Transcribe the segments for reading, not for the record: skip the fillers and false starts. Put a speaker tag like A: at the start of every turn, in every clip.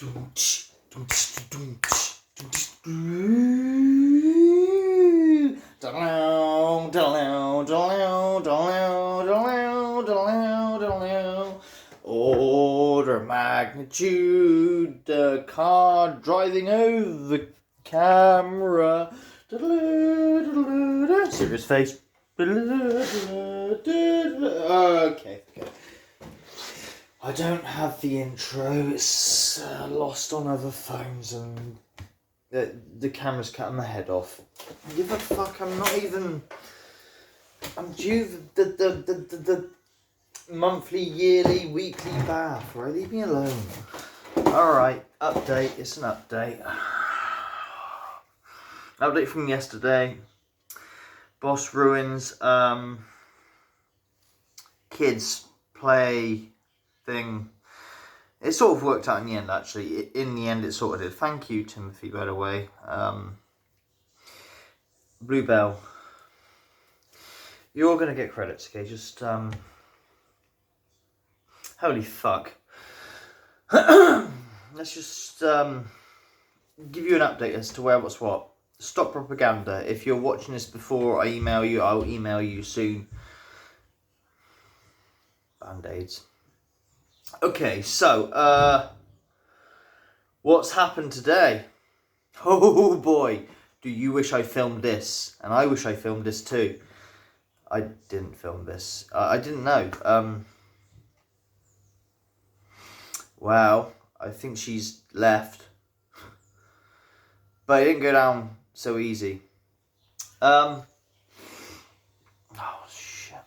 A: Order magnitude, the car driving over the camera. Serious face. Okay. I don't have the intro. It's lost on other phones and the camera's cutting my head off. Give a fuck. I'm not even. I'm due the monthly, yearly, weekly bath. Right, leave me alone. All right, update. It's an update. Update from yesterday. Boss ruins kids play thing. It sort of worked out in the end, actually. In the end, it sort of did. Thank you, Timothy, by the way. Bluebell. You're going to get credits, okay? Just, holy fuck. Let's just give you an update as to what's what. Stop propaganda. If you're watching this before I email you, I'll email you soon. Band-aids. Okay, so, what's happened today? Oh boy, do you wish I filmed this? And I wish I filmed this too. I didn't film this. I didn't know. Wow, I think she's left. But it didn't go down so easy. Oh, shit.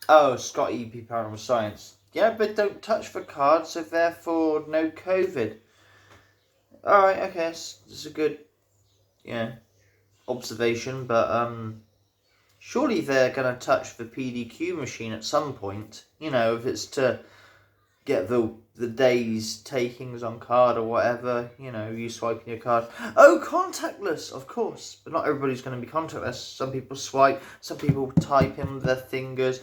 A: Oh, Scott EP Paranormal Science. Yeah, but don't touch the card, so therefore no COVID. Alright, okay, it's a good, observation, but, surely they're going to touch the PDQ machine at some point, if it's to get the day's takings on card or whatever, you swiping your card. Oh, contactless, of course, but not everybody's going to be contactless. Some people swipe, some people type in with their fingers.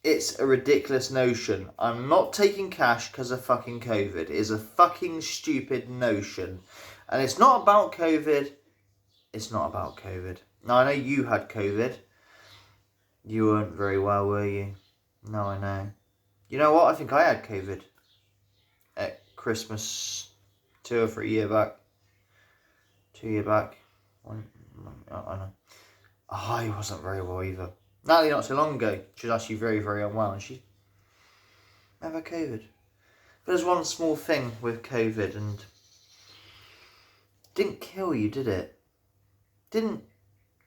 A: It's a ridiculous notion. I'm not taking cash because of fucking COVID. It is a fucking stupid notion. And it's not about COVID. It's not about COVID. Now, I know you had COVID. You weren't very well, were you? No, I know. You know what? I think I had COVID at Christmas 2 or 3 years back. 2 years back. I know. I wasn't very well either. Natalie, not so long ago, she was actually very, very unwell, and she never had COVID. But there's one small thing with COVID, and it didn't kill you, did it? Didn't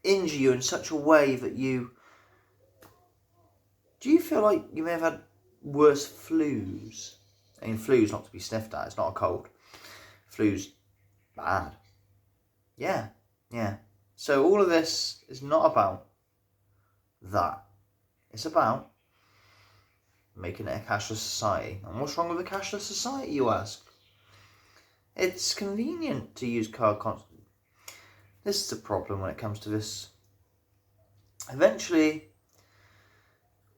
A: injure you in such a way that you... Do you feel like you may have had worse flus? I mean, flu's not to be sniffed at, it's not a cold. Flu's bad. Yeah. So all of this is not about that. It's about making it a cashless society. And what's wrong with a cashless society, you ask? It's convenient to use card constantly. This is the problem when it comes to this. Eventually,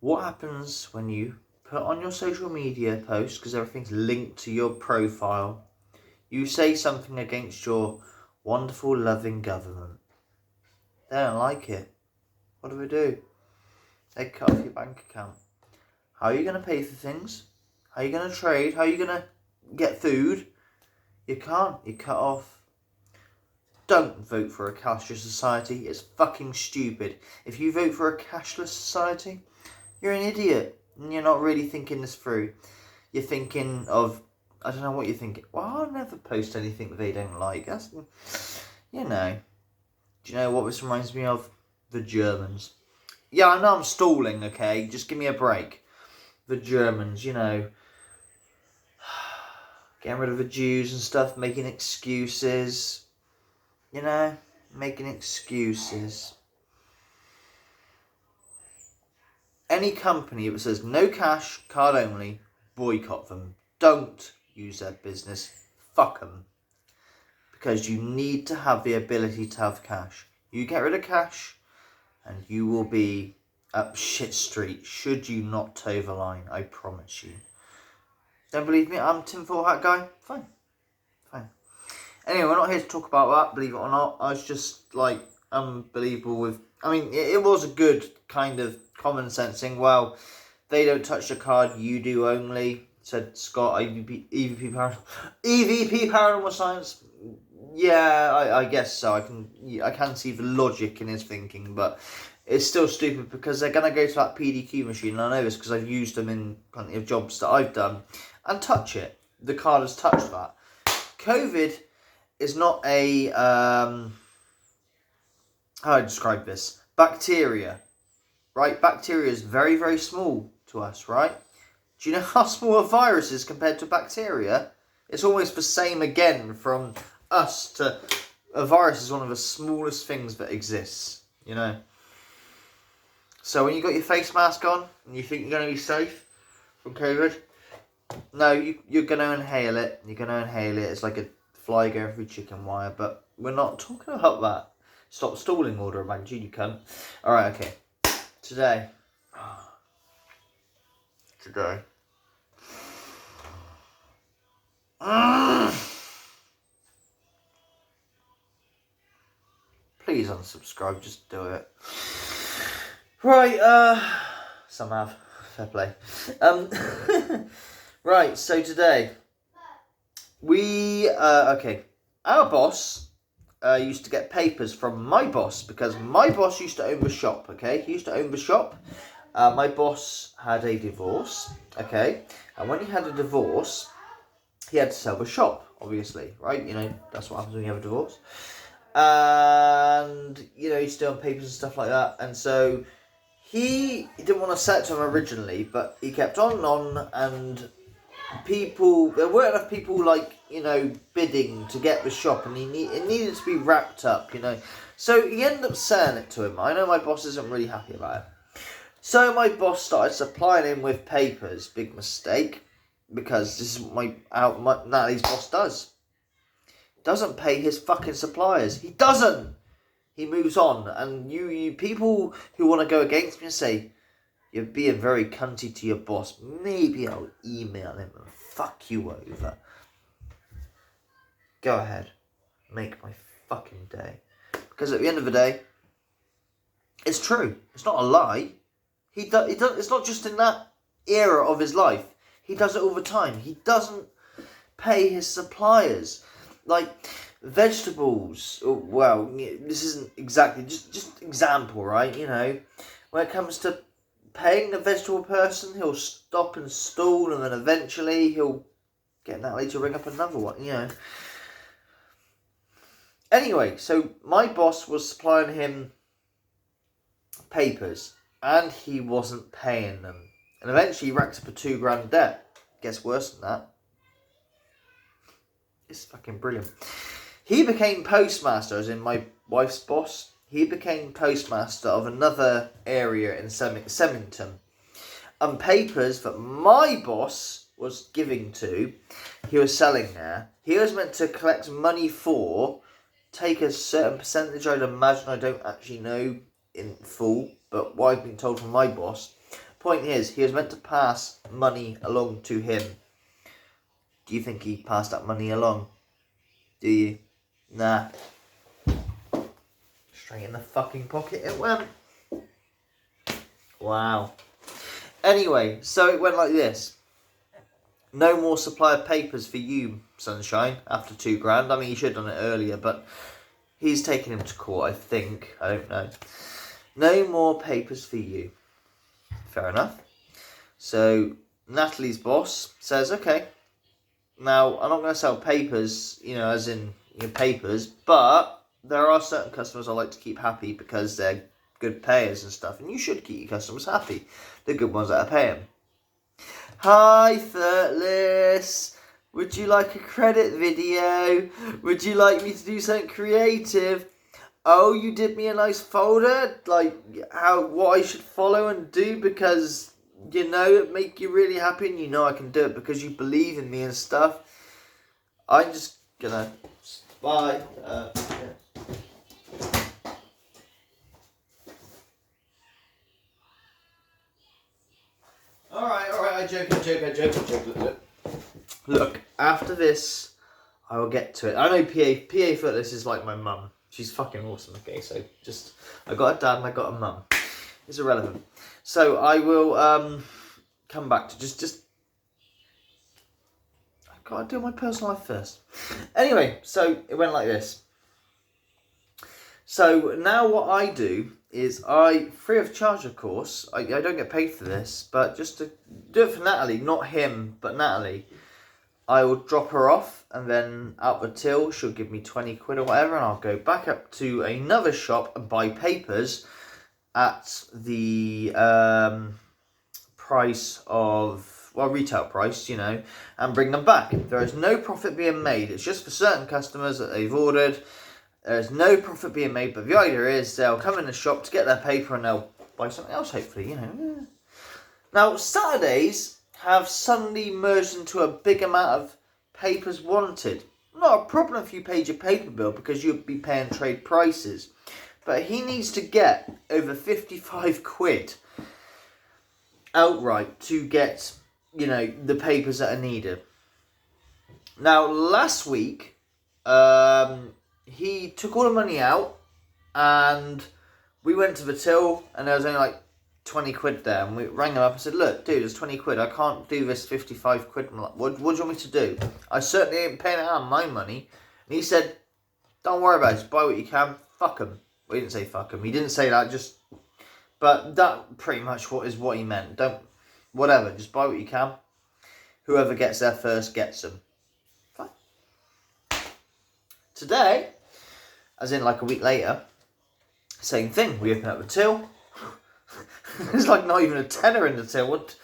A: what happens when you put on your social media post, because everything's linked to your profile, you say something against your wonderful, loving government. They don't like it. What do? They cut off your bank account. How are you going to pay for things? How are you going to trade? How are you going to get food? You can't. You're cut off. Don't vote for a cashless society. It's fucking stupid. If you vote for a cashless society, you're an idiot. And you're not really thinking this through. You're thinking of... I don't know what you're thinking. Well, I'll never post anything that they don't like. That's... Do you know what this reminds me of? The Germans. Yeah, I know I'm stalling, okay? Just give me a break. The Germans, getting rid of the Jews and stuff, making excuses. Making excuses. Any company that says no cash, card only, boycott them. Don't use their business. Fuck them. Because you need to have the ability to have cash. You get rid of cash, and you will be up shit street should you not toe the line, I promise you. Don't believe me? I'm tinfoil hat guy. Fine. Anyway, we're not here to talk about that, believe it or not. I was just, like, unbelievable with... I mean, it was a good kind of common sensing. Well, they don't touch the card, you do only, said Scott, EVP Paranormal Science. Yeah, I guess so. I can see the logic in his thinking, but it's still stupid because they're going to go to that PDQ machine, and I know this because I've used them in plenty of jobs that I've done, and touch it. The card has touched that. COVID is not a, how do I describe this? Bacteria, right? Bacteria is very, very small to us, right? Do you know how small a virus is compared to bacteria? It's almost the same again from us to... A virus is one of the smallest things that exists, you know? So when you got your face mask on and you think you're going to be safe from COVID, no, you're going to inhale it. You're going to inhale it. It's like a fly going through chicken wire, but we're not talking about that. Stop stalling, order of magnitude, you cunt. Alright, okay. Today. Please unsubscribe, just do it. Right, some have. Fair play. Right, so today, okay, our boss used to get papers from my boss, because my boss used to own the shop, okay? He used to own the shop. My boss had a divorce, okay? And when he had a divorce, he had to sell the shop, obviously, right? You know, that's what happens when you have a divorce. And, you know, he's still on papers and stuff like that. And so he didn't want to sell it to him originally, but he kept on and on, and there weren't enough people, like, you know, bidding to get the shop, and it needed to be wrapped up, you know. So he ended up selling it to him. I know my boss isn't really happy about it. So my boss started supplying him with papers. Big mistake, because this is what Natalie's boss does. Doesn't pay his fucking suppliers. He doesn't. He moves on, and you people who want to go against me and say you're being very cunty to your boss, maybe I'll email him and fuck you over. Go ahead, make my fucking day, because at the end of the day, it's true. It's not a lie. He does. It's not just in that era of his life. He does it all the time. He doesn't pay his suppliers. Like, vegetables, well, this isn't exactly, just example, right? You know, when it comes to paying a vegetable person, he'll stop and stall, and then eventually he'll get Natalie to ring up another one, you know. Anyway, so my boss was supplying him papers, and he wasn't paying them. And eventually he racked up a $2,000 debt. Gets worse than that. It's fucking brilliant. He became postmaster, as in my wife's boss. He became postmaster of another area in Semmington. And papers that my boss was giving to, he was selling there. He was meant to collect money for, take a certain percentage, I'd imagine. I don't actually know in full, but what I've been told from my boss. Point is, he was meant to pass money along to him. Do you think he passed that money along? Do you? Nah. Straight in the fucking pocket it went. Wow. Anyway, so it went like this. No more supply of papers for you, Sunshine, after $2,000. I mean, he should have done it earlier, but he's taken him to court, I think. I don't know. No more papers for you. Fair enough. So Natalie's boss says, okay, now I'm not going to sell papers, you know, as in papers, but there are certain customers I like to keep happy because they're good payers and stuff, and you should keep your customers happy, the good ones that are paying. Hi, Thirtless. Would you like a credit video? Would you like me to do something creative? Oh, you did me a nice folder, like what I should follow and do because, you know, it make you really happy, and you know I can do it because you believe in me and stuff. I'm just gonna bye. Yeah. Alright, I joke. Look. Look, after this, I will get to it. I know PA Footless is like my mum. She's fucking awesome, okay? So just, I got a dad and I got a mum. It's irrelevant. So I will come back to just I gotta do my personal life first. Anyway, so it went like this. So now what I do is free of charge, of course. I don't get paid for this, but just to do it for Natalie, not him, but Natalie. I will drop her off, and then out the till, she'll give me 20 quid or whatever, and I'll go back up to another shop and buy papers at the price of, well, retail price, you know, and bring them back. There is no profit being made. It's just for certain customers that they've ordered. There's no profit being made, but the idea is they'll come in the shop to get their paper and they'll buy something else, hopefully, you know. Now, Saturdays have suddenly merged into a big amount of papers wanted. Not a problem if you paid your paper bill because you'd be paying trade prices. But he needs to get over 55 quid outright to get, you know, the papers that are needed. Now, last week, he took all the money out and we went to the till and there was only like 20 quid there, and we rang him up and said, look, dude, there's 20 quid. I can't do this 55 quid. I'm like, what do you want me to do? I certainly ain't paying it out of my money. And he said, don't worry about it. Just buy what you can. Fuck him. Well, he didn't say fuck him. He didn't say that, just... But that pretty much is what he meant. Don't... Whatever. Just buy what you can. Whoever gets there first gets them. Fine. Today, as in like a week later, same thing. We open up the till. There's like not even a tenner in the till. What?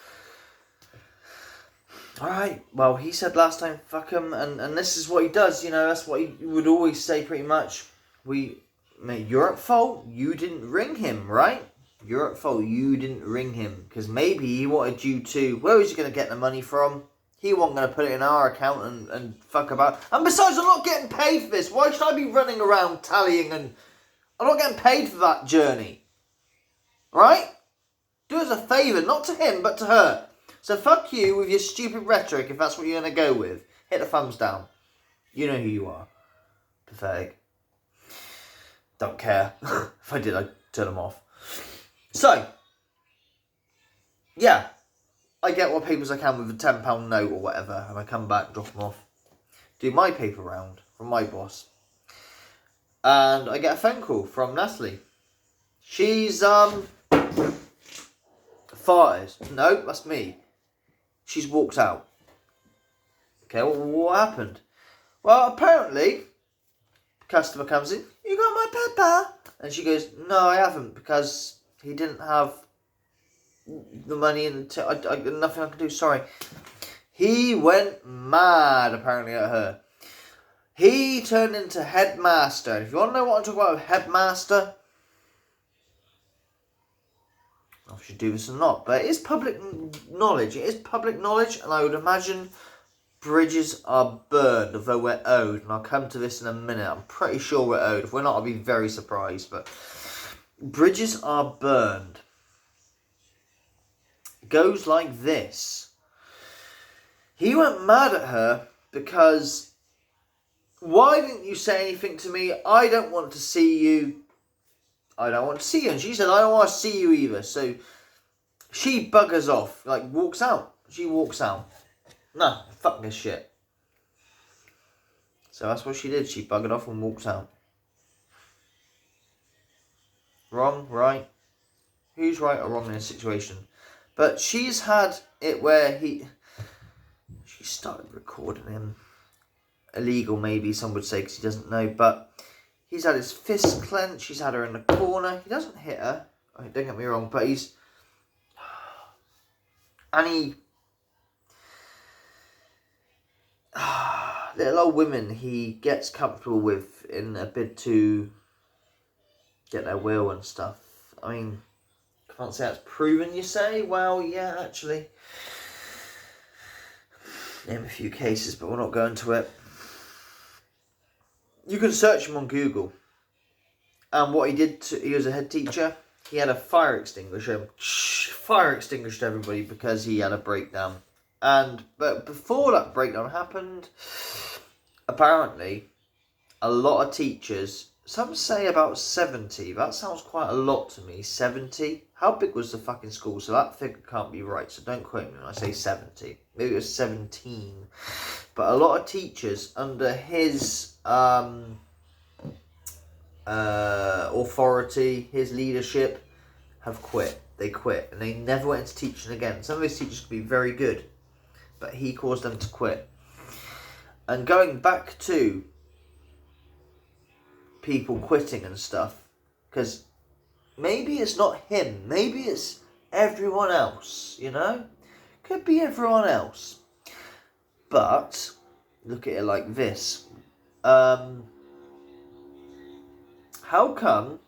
A: Alright, well, he said last time, fuck him, and this is what he does, you know, that's what he would always say pretty much. Mate, you're at fault, you didn't ring him, right? You're at fault, you didn't ring him, because maybe he wanted you to, where was he going to get the money from? He wasn't going to put it in our account and fuck about. And besides, I'm not getting paid for this. Why should I be running around tallying and... I'm not getting paid for that journey. Right? Do us a favour, not to him, but to her. So fuck you with your stupid rhetoric if that's what you're going to go with. Hit the thumbs down. You know who you are. Pathetic. Don't care. If I did, I'd turn them off. So, yeah. I get what papers I can with a £10 note or whatever, and I come back, drop them off. Do my paper round from my boss. And I get a phone call from Natalie. She's, farted. No, that's me. She's walked out. Okay, well, what happened? Well, apparently, the customer comes in, you got my paper? And she goes, no, I haven't, because he didn't have the money in the till. I nothing I can do, sorry. He went mad, apparently, at her. He turned into headmaster. If you want to know what I'm talking about with headmaster, I should do this or not, but it is public knowledge. It is public knowledge, and I would imagine bridges are burned, although we're owed, and I'll come to this in a minute. I'm pretty sure we're owed. If we're not, I'll be very surprised, but bridges are burned. It goes like this. He went mad at her because, why didn't you say anything to me? I don't want to see you. I don't want to see you. And she said, I don't want to see you either. So she buggers off, like walks out. She walks out. Nah, fuck this shit. So that's what she did. She buggered off and walked out. Wrong, right? Who's right or wrong in this situation? But she's had it where she started recording him. Illegal, maybe some would say, because he doesn't know, but he's had his fists clenched. He's had her in the corner. He doesn't hit her. Don't get me wrong, but he's... And he... Little old women he gets comfortable with in a bid to get their will and stuff. I mean, can't say that's proven, you say? Well, yeah, actually. Name a few cases, but we're not going to it. You can search him on Google. And what he did, he was a head teacher. He had a fire extinguisher. Fire extinguished everybody because he had a breakdown. But before that breakdown happened, apparently, a lot of teachers, some say about 70. That sounds quite a lot to me. 70? How big was the fucking school? So that figure can't be right. So don't quote me when I say 70. Maybe it was 17. But a lot of teachers under his authority, his leadership, have quit. They quit. And they never went into teaching again. Some of those teachers could be very good. But he caused them to quit. And going back to people quitting and stuff, because maybe it's not him, maybe it's everyone else, you know? Could be everyone else. But look at it like this. How come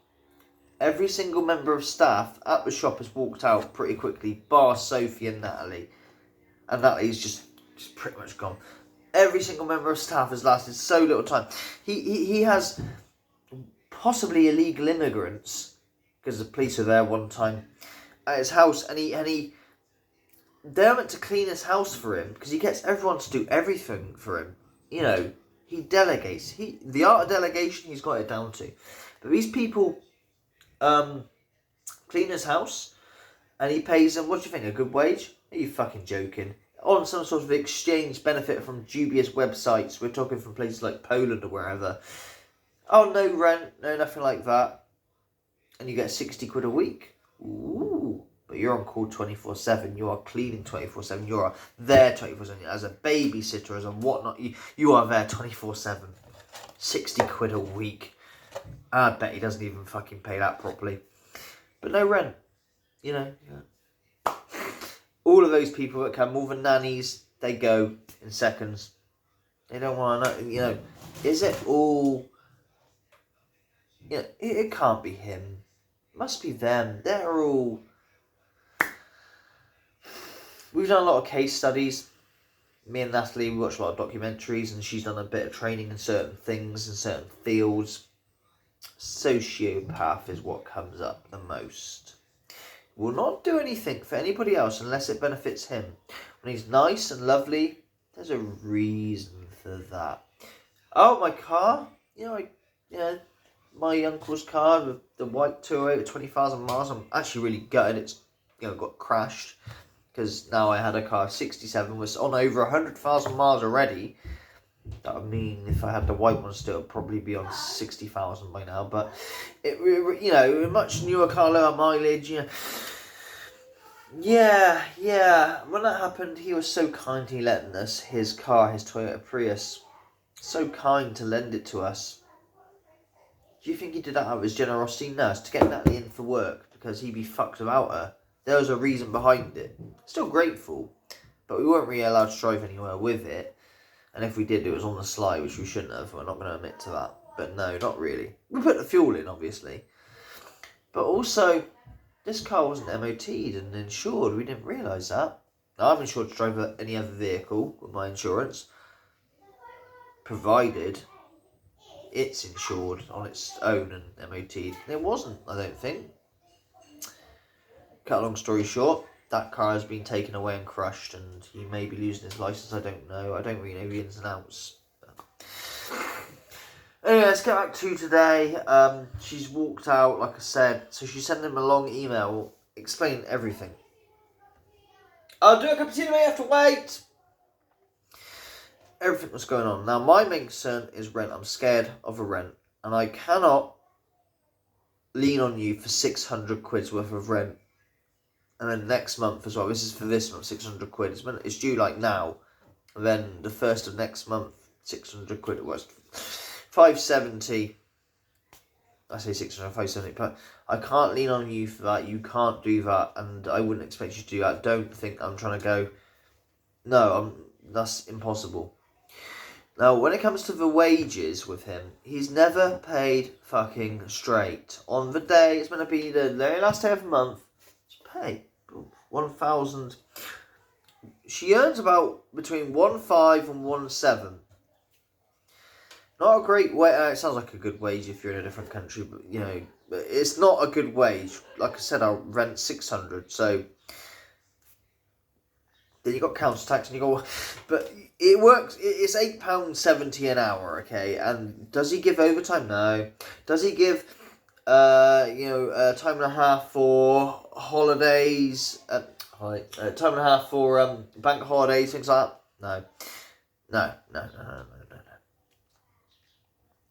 A: every single member of staff at the shop has walked out pretty quickly, bar Sophie and Natalie? And Natalie's just pretty much gone. Every single member of staff has lasted so little time. He has possibly illegal immigrants, because the police were there one time at his house, and they're meant to clean his house for him because he gets everyone to do everything for him. You know, he delegates. The art of delegation, he's got it down to. But these people clean his house, and he pays them, what do you think, a good wage? Are you fucking joking? On some sort of exchange benefit from dubious websites. We're talking from places like Poland or wherever. Oh, no rent, no nothing like that. And you get 60 quid a week. Ooh. But you're on call 24/7. You are cleaning 24/7. You are there 24/7. As a babysitter, as a whatnot. You are there 24/7. 60 quid a week. I bet he doesn't even fucking pay that properly. But no rent. You know. Yeah. All of those people that come, all the nannies, they go in seconds. They don't want to know. You know, is it all... You know, it can't be him. It must be them. They're all... We've done a lot of case studies. Me and Natalie, we watched a lot of documentaries, and she's done a bit of training in certain things, in certain fields. Sociopath is what comes up the most. Will not do anything for anybody else unless it benefits him. When he's nice and lovely, there's a reason for that. Oh, my car? You know, my uncle's car, the white Touareg with 20,000 miles. I'm actually really gutted it's got crashed, because now I had a car 67 was on over 100,000 miles already. That would mean if I had the white one still, it'd probably be on 60,000 by now. But it, a much newer car, lower mileage. Yeah. When that happened, he was so kind. He lent us his car, his Toyota Prius. So kind to lend it to us. Do you think he did that out of his generosity? No, it's to get Natalie in for work because he'd be fucked without her. There was a reason behind it. Still grateful, but we weren't really allowed to drive anywhere with it. And if we did, it was on the sly, which we shouldn't have. We're not going to admit to that. But no, not really. We put the fuel in, obviously. But also, this car wasn't MOT'd and insured. We didn't realise that. Now, I'm insured to drive any other vehicle with my insurance, provided it's insured on its own and MOT'd. It wasn't, I don't think. Cut a long story short, that car has been taken away and crushed, and he may be losing his licence. I don't know. I don't really know the ins and outs. Anyway, let's get back to today. She's walked out, like I said, so she sent him a long email explaining everything. I'll do a cup of tea, mate. I have to wait. Everything was going on. Now, my main concern is rent. I'm scared of a rent, and I cannot lean on you for 600 quid's worth of rent. And then next month as well. This is for this month, 600 quid. It's due like now. And then the first of next month, 600 quid it was. 570. I say 600, 570. But I can't lean on you for that. You can't do that. And I wouldn't expect you to do that. Don't think I'm trying to go. No, that's impossible. Now, when it comes to the wages with him, he's never paid fucking straight. On the day, it's meant to be the very last day of the month, pay 1,000. She earns about between 1,500 and 1,700. Not a great wage. It sounds like a good wage if you're in a different country, but it's not a good wage. Like I said, I'll rent 600. So Then you got council tax, and you go, but it works. It's £8.70 an hour, okay. And does he give overtime? No. Does he give, time and a half for holidays? Time and a half for bank holidays, things like that? No.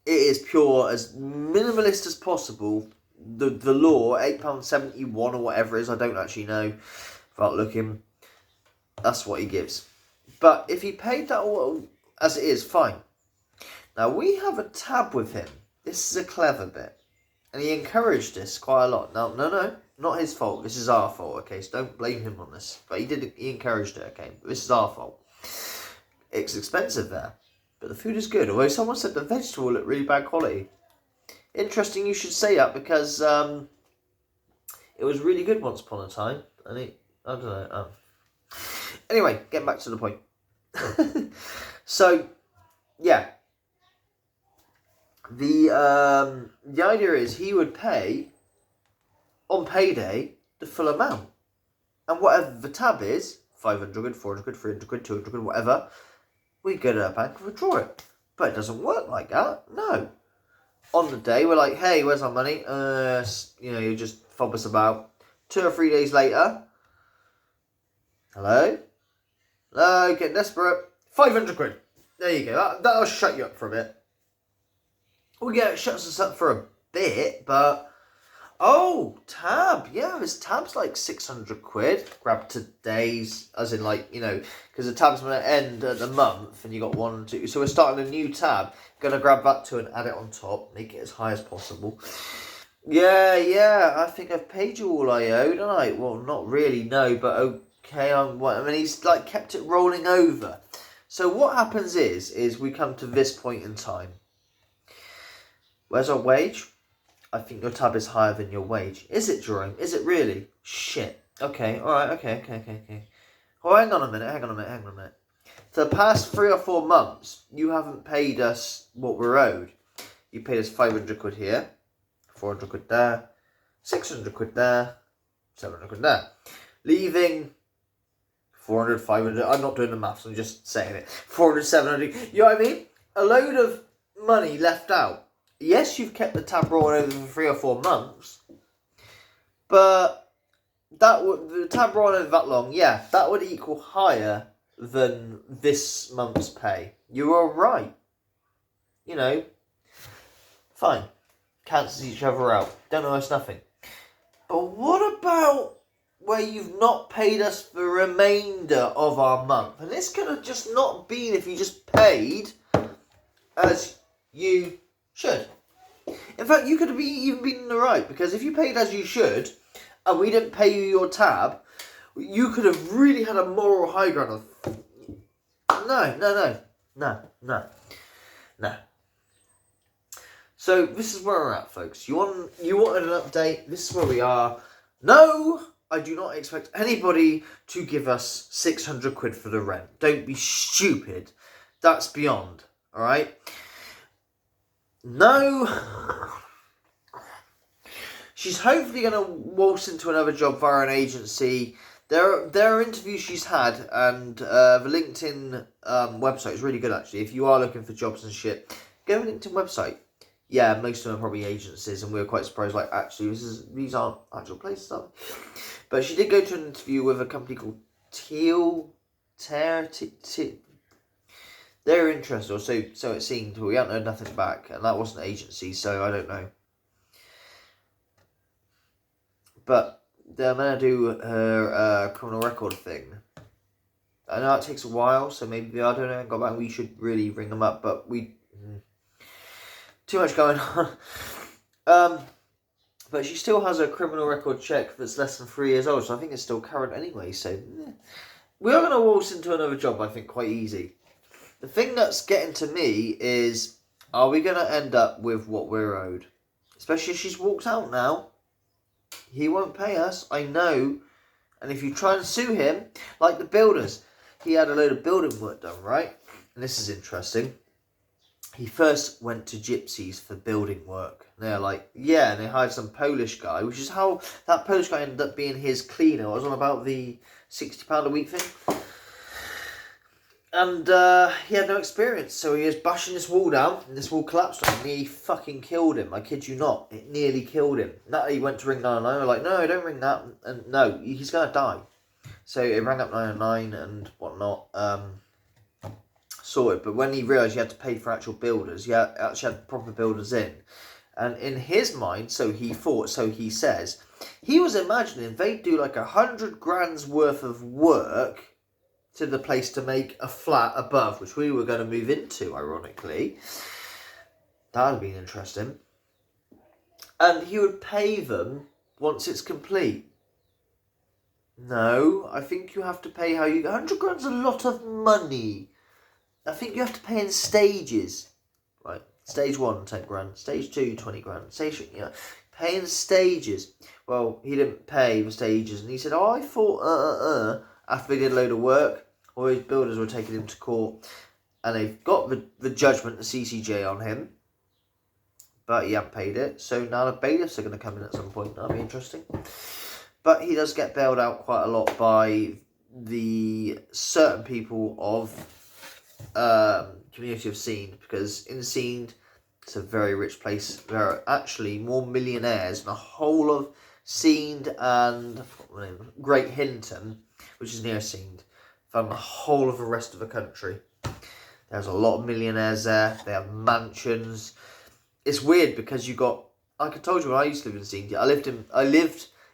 A: It is pure, as minimalist as possible. The law, £8.71 or whatever it is, I don't actually know without looking. That's what he gives. But if he paid that all as it is, fine. Now, we have a tab with him. This is a clever bit. And he encouraged this quite a lot. Now, no, not his fault. This is our fault, okay? So don't blame him on this. But he encouraged it, okay? But this is our fault. It's expensive there. But the food is good. Although someone said the vegetable looked really bad quality. Interesting you should say that, because it was really good once upon a time. And I don't know. Anyway, getting back to the point. So, yeah. The idea is he would pay, on payday, the full amount. And whatever the tab is, 500 quid, 400 quid, 300 quid, 200 quid, whatever, we go to our bank and withdraw it. But it doesn't work like that. No. On the day, we're like, hey, where's our money? You just fob us about. 2 or 3 days later, hello, getting desperate, 500 quid. There you go. That'll shut you up for a bit. Well, yeah, it shuts us up for a bit, but... Oh, tab. Yeah, this tab's like 600 quid. Grab today's, as in like, because the tab's going to end at the month, and you got 1 and 2. So we're starting a new tab. Going to grab that 2 and add it on top. Make it as high as possible. Yeah, I think I've paid you all I owed, haven't I? Well, not really, no, but okay, he's like kept it rolling over. So what happens is we come to this point in time. Where's our wage? I think your tab is higher than your wage. Is it, Jerome? Is it really? Shit. Okay, alright, okay. Oh, hang on a minute. For the past 3 or 4 months, you haven't paid us what we're owed. You paid us 500 quid here, 400 quid there, 600 quid there, 700 quid there. Leaving 400, 500, I'm not doing the maths, I'm just saying it. 400, 700, you know what I mean? A load of money left out. Yes, you've kept the tab rolling over for 3 or 4 months, but the tab rolling over that long, yeah, that would equal higher than this month's pay. You are right. Fine. Cancels each other out. Don't owe us nothing. But what about where you've not paid us the remainder of our month? And this could have just not been if you just paid as you should. In fact, you could have even been in the right, because if you paid as you should, and we didn't pay you your tab, you could have really had a moral high ground of, no. So this is where we're at, folks. You wanted an update. This is where we are. No, I do not expect anybody to give us 600 quid for the rent. Don't be stupid. That's beyond. All right. No. She's hopefully going to waltz into another job via an agency. There are interviews she's had, and the LinkedIn website is really good, actually. If you are looking for jobs and shit, go to the LinkedIn website. Yeah, most of them are probably agencies, and we were quite surprised, like, actually, these aren't actual places, are they? But she did go to an interview with a company called They're interested, or so it seemed. We haven't heard nothing back, and that wasn't an agency, so I don't know. But they're going to do her criminal record thing. I know it takes a while, so maybe, I don't know, got back. We should really ring them up, but too much going on. But she still has a criminal record check that's less than 3 years old, so I think it's still current anyway, so we are going to waltz into another job, I think, quite easy. The thing that's getting to me is, are we going to end up with what we're owed? Especially if she's walked out now. He won't pay us, I know. And if you try and sue him, like the builders, he had a load of building work done, right? And this is interesting. He first went to gypsies for building work. They're like, yeah, and they hired some Polish guy, which is how that Polish guy ended up being his cleaner. I was on about the £60 a week thing. And he had no experience, so he was bashing this wall down, and this wall collapsed on him, and he fucking killed him. I kid you not. It nearly killed him. Natalie went to ring 999, we're like, no, don't ring that, and no, he's going to die. So it rang up 999 and whatnot, sorted. But when he realised he had to pay for actual builders, he actually had proper builders in. And in his mind, so he says, he was imagining they'd do like 100 grand's worth of work to the place to make a flat above, which we were going to move into, ironically. That would have been interesting. And he would pay them once it's complete. No, I think you have to pay 100 grand's a lot of money. I think you have to pay in stages. Right, stage 1, 10 grand. Stage 2, 20 grand. Stage 3, pay in stages. Well, he didn't pay the stages, and he said, I thought, after they did a load of work, all his builders were taking him to court, and they've got the judgment, the CCJ on him, but he hasn't paid it, so now the bailiffs are going to come in at some point. That'll be interesting. But he does get bailed out quite a lot by the certain people of community of Seed, because in Seed, it's a very rich place. There are actually more millionaires in the whole of Seed and Great Hinton, which is near Seed, than the whole of the rest of the country. There's a lot of millionaires there. They have mansions. It's weird because you got, like I told you, when I used to live in Seed, I lived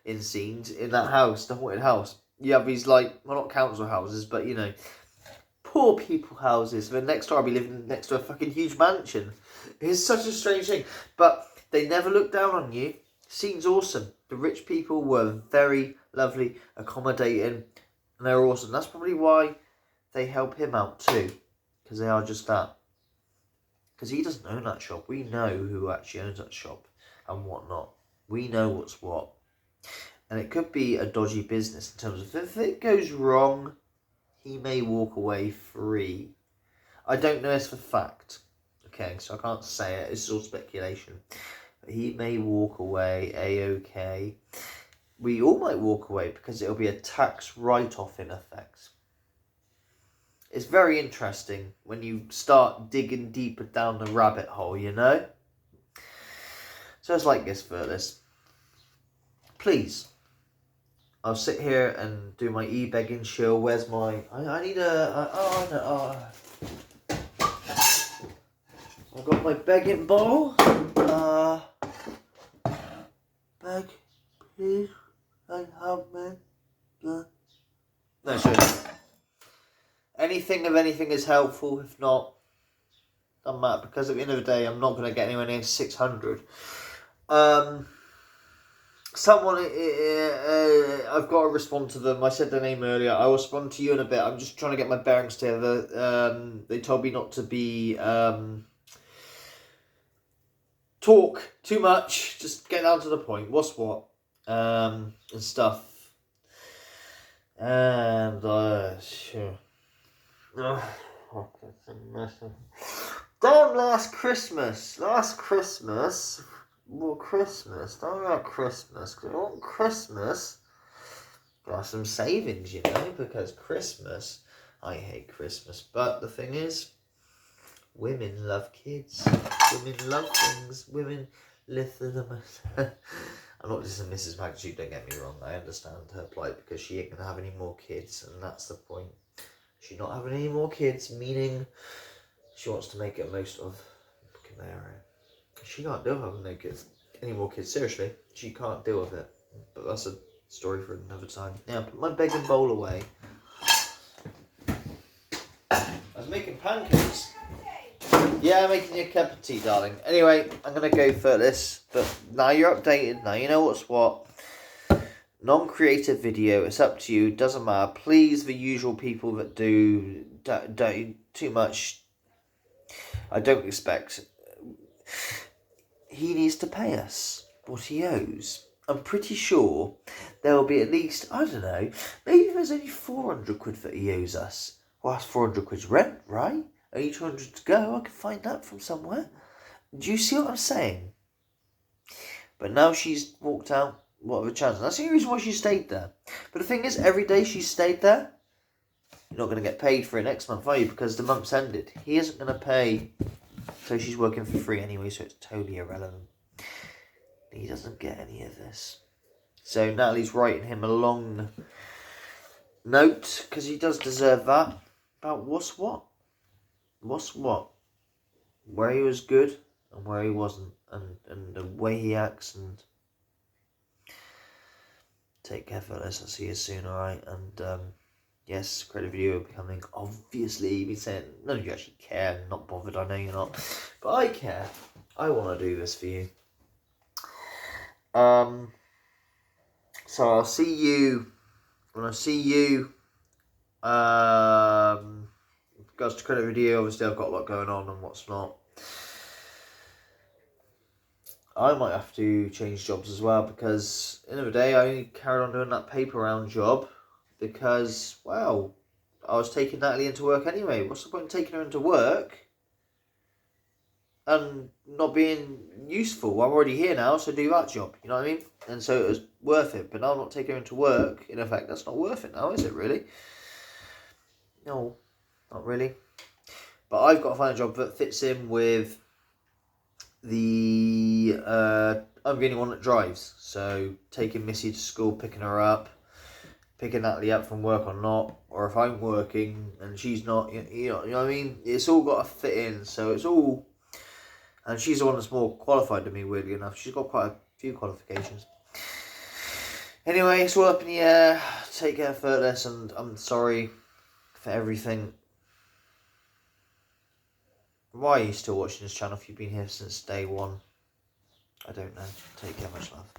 A: in Seed, in that house, the haunted house. You have these, like, well, not council houses, but, poor people houses. Then next door I'll be living next to a fucking huge mansion. It's such a strange thing. But they never look down on you. Seed's awesome. The rich people were very lovely, accommodating, and they were awesome. That's probably why they help him out too, because they are just that. Because he doesn't own that shop. We know who actually owns that shop and whatnot. We know what's what. And it could be a dodgy business in terms of if it goes wrong, he may walk away free. I don't know this for fact. Okay, so I can't say it. It's all speculation. But he may walk away A-okay. We all might walk away because it'll be a tax write-off in effect. It's very interesting when you start digging deeper down the rabbit hole, So it's like this, Furless. Please, I'll sit here and do my e-begging shill. Where's my... I need a... I've got my begging bowl. Beg, please, and help me. No, sorry. Anything of anything is helpful. If not, doesn't matter, because at the end of the day, I'm not going to get anywhere near 600. Someone, I've got to respond to them. I said their name earlier. I will respond to you in a bit. I'm just trying to get my bearings together. They told me not to be talk too much. Just get down to the point. What's what, and stuff. And sure. Damn, last Christmas. Well, Christmas. Don't about Christmas. Because I want Christmas. Got some savings, because Christmas. I hate Christmas. But the thing is, women love kids. Women love things. Women live for them. I'm not dissing Mrs. Magnitude, don't get me wrong. I understand her plight because she ain't going to have any more kids. And that's the point. She's not having any more kids, meaning she wants to make it most of Canary. She can't deal with having no kids, any more kids. Seriously, she can't deal with it. But that's a story for another time. Now, put my begging bowl away. I was making pancakes. Yeah, I'm making you a cup of tea, darling. Anyway, I'm going to go for this. But now you're updated. Now you know what's what. Non-creative video. It's up to you. Doesn't matter. Please, the usual people that do too much. I don't expect. He needs to pay us what he owes. I'm pretty sure there will be at least, I don't know, maybe there's only 400 quid that he owes us. Well, that's 400 quid's rent, right? Only 200 to go. I can find that from somewhere. Do you see what I'm saying? But now she's walked out. What of a chance? And that's the only reason why she stayed there. But the thing is, every day she stayed there, You're not going to get paid for it next month, are you? Because the month's ended. He isn't going to pay. So she's working for free anyway, so it's totally irrelevant. He doesn't get any of this. So Natalie's writing him a long note, because he does deserve that, about what's what. What's what. Where he was good and where he wasn't. And the way he acts. And take care, fellas. I'll see you soon, alright? And yes, credit video becoming, obviously, you've been saying, none of you actually care, I'm not bothered, I know you're not. But I care. I want to do this for you. So I'll see you, when I see you, regards to credit video, obviously I've got a lot going on and what's not. I might have to change jobs as well, because in the day I only carried on doing that paper round job because, well, I was taking Natalie into work anyway. What's the point in taking her into work and not being useful? I'm already here now, so do that job, you know what I mean? And so it was worth it, but now I'm not taking her into work. In effect, that's not worth it now, is it really? No, not really. But I've got to find a job that fits in with the I'm the only one that drives, so taking Missy to school, picking her up, picking Natalie up from work or not, or if I'm working and she's not, you know what I mean? It's all got to fit in, so it's all, and she's the one that's more qualified than me, weirdly enough. She's got quite a few qualifications. Anyway, it's all up in the air. Take care, Furtless, and I'm sorry for everything. Why are you still watching this channel if you've been here since day one? I don't know. Take care, much love.